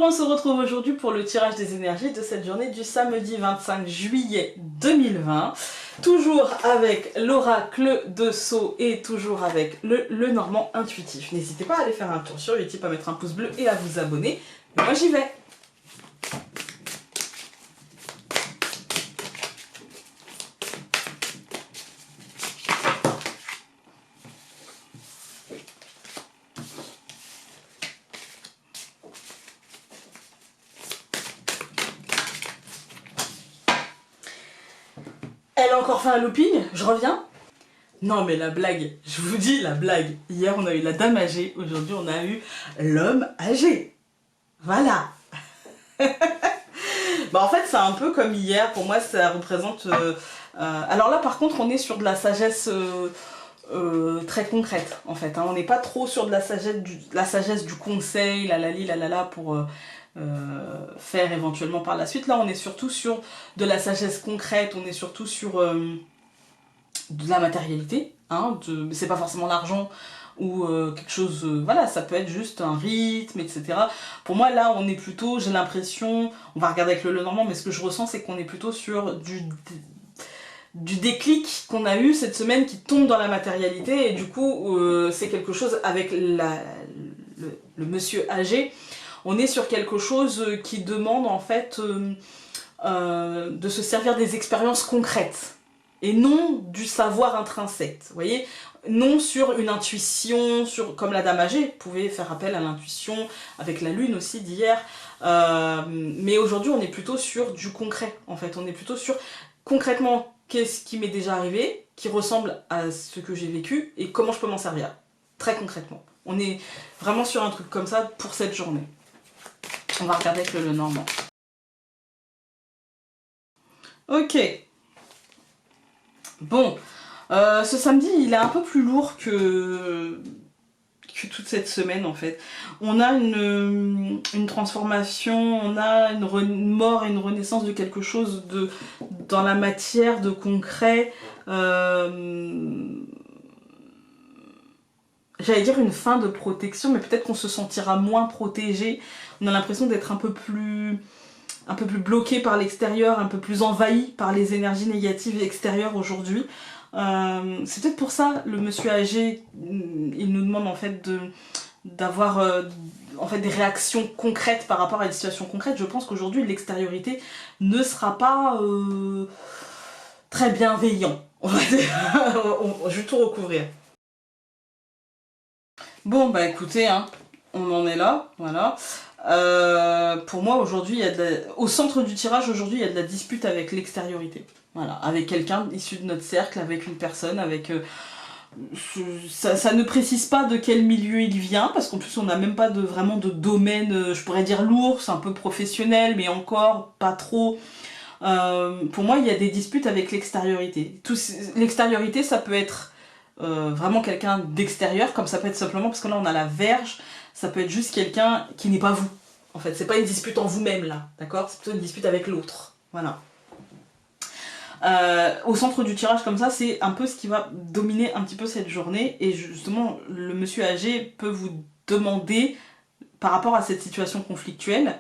on se retrouve aujourd'hui pour le tirage des énergies de cette journée du samedi 25 juillet 2020. Toujours avec l'oracle de Sceaux et toujours avec le Normand intuitif. N'hésitez pas à aller faire un tour sur Utip, à mettre un pouce bleu et à vous abonner. Et moi j'y vais. Elle a encore fait un looping, je reviens. Non mais la blague, je vous dis la blague. Hier on a eu la dame âgée, aujourd'hui on a eu l'homme âgé. Voilà. Bah en fait c'est un peu comme hier, pour moi ça représente... alors là par contre on est sur de la sagesse très concrète en fait. Hein. On n'est pas trop sur de la sagesse du conseil, la lali, la lala pour... faire éventuellement par la suite. Là on est surtout sur de la sagesse concrète, on est surtout sur de la matérialité, hein, c'est pas forcément l'argent ou quelque chose, voilà, ça peut être juste un rythme, etc. Pour moi là on est plutôt, j'ai l'impression, on va regarder avec le Normand, mais ce que je ressens c'est qu'on est plutôt sur du déclic qu'on a eu cette semaine qui tombe dans la matérialité et du coup c'est quelque chose avec le monsieur âgé. On est sur quelque chose qui demande en fait de se servir des expériences concrètes et non du savoir intrinsèque, vous voyez, non sur une intuition, comme la dame âgée pouvait faire appel à l'intuition avec la lune aussi d'hier, mais aujourd'hui on est plutôt sur du concret en fait, on est plutôt sur concrètement qu'est-ce qui m'est déjà arrivé, qui ressemble à ce que j'ai vécu et comment je peux m'en servir, très concrètement. On est vraiment sur un truc comme ça pour cette journée. On va regarder avec le Normand. Ok. Bon. Ce samedi, il est un peu plus lourd que toute cette semaine, en fait. On a une transformation, on a une mort et une renaissance de quelque chose dans la matière, de concret. J'allais dire une fin de protection, mais peut-être qu'on se sentira moins protégé. On a l'impression d'être un peu plus bloqué par l'extérieur, un peu plus envahi par les énergies négatives extérieures aujourd'hui. C'est peut-être pour ça, le monsieur âgé, il nous demande en fait d'avoir en fait des réactions concrètes par rapport à une situation concrète. Je pense qu'aujourd'hui, l'extériorité ne sera pas très bienveillant. On va dire. Je vais tout recouvrir. Bon bah écoutez, hein, on en est là, voilà. Pour moi aujourd'hui, au centre du tirage aujourd'hui, il y a de la dispute avec l'extériorité. Voilà, avec quelqu'un issu de notre cercle, avec une personne, avec... ça ne précise pas de quel milieu il vient, parce qu'en plus on n'a même pas vraiment de domaine, je pourrais dire lourd, c'est un peu professionnel, mais encore pas trop. Pour moi, il y a des disputes avec l'extériorité. L'extériorité, ça peut être... vraiment quelqu'un d'extérieur, comme ça peut être simplement parce que là on a la Vierge, ça peut être juste quelqu'un qui n'est pas vous. En fait, c'est pas une dispute en vous-même là, d'accord? C'est plutôt une dispute avec l'autre. Voilà. Au centre du tirage comme ça, c'est un peu ce qui va dominer un petit peu cette journée et justement le monsieur âgé peut vous demander par rapport à cette situation conflictuelle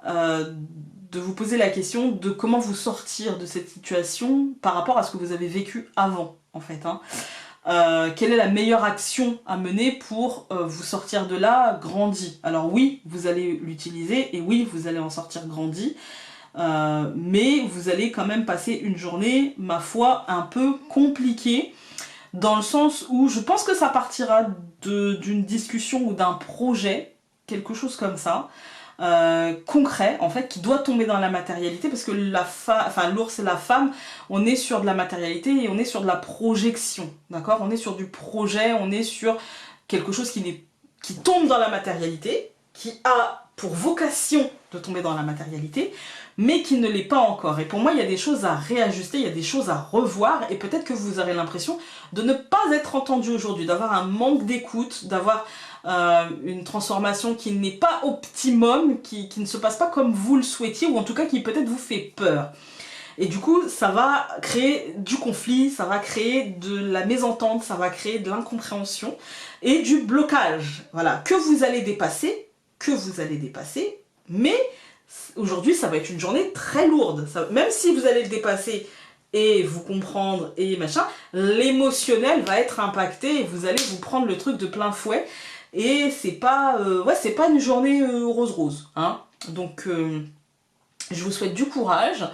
de vous poser la question de comment vous sortir de cette situation par rapport à ce que vous avez vécu avant en fait, hein. Quelle est la meilleure action à mener pour vous sortir de là grandi? Alors oui, vous allez l'utiliser et oui, vous allez en sortir grandi, mais vous allez quand même passer une journée, ma foi, un peu compliquée, dans le sens où je pense que ça partira d'une discussion ou d'un projet, quelque chose comme ça, concret en fait, qui doit tomber dans la matérialité, parce que l'ours et la femme, on est sur de la matérialité et on est sur de la projection, d'accord? On est sur du projet, on est sur quelque chose qui tombe dans la matérialité, qui a pour vocation de tomber dans la matérialité, mais qui ne l'est pas encore. Et pour moi, il y a des choses à réajuster, il y a des choses à revoir, et peut-être que vous aurez l'impression de ne pas être entendu aujourd'hui, d'avoir un manque d'écoute, d'avoir une transformation qui n'est pas optimum, qui ne se passe pas comme vous le souhaitiez, ou en tout cas qui peut-être vous fait peur. Et du coup, ça va créer du conflit, ça va créer de la mésentente, ça va créer de l'incompréhension et du blocage. Voilà, que vous allez dépasser, Mais aujourd'hui, ça va être une journée très lourde. Même si vous allez le dépasser et vous comprendre et machin, l'émotionnel va être impacté et vous allez vous prendre le truc de plein fouet. Et c'est pas une journée rose-rose. Hein. Donc, je vous souhaite du courage.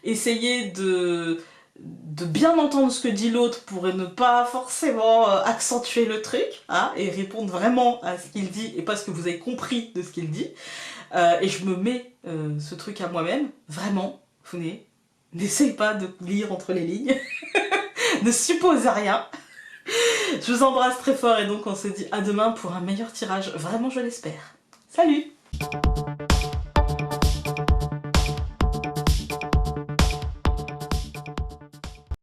Essayez de bien entendre ce que dit l'autre pour ne pas forcément accentuer le truc, hein, et répondre vraiment à ce qu'il dit et pas ce que vous avez compris de ce qu'il dit. Et je me mets ce truc à moi-même, vraiment, n'essayez pas de lire entre les lignes, ne supposez rien. Je vous embrasse très fort et donc on se dit à demain pour un meilleur tirage, vraiment je l'espère. Salut!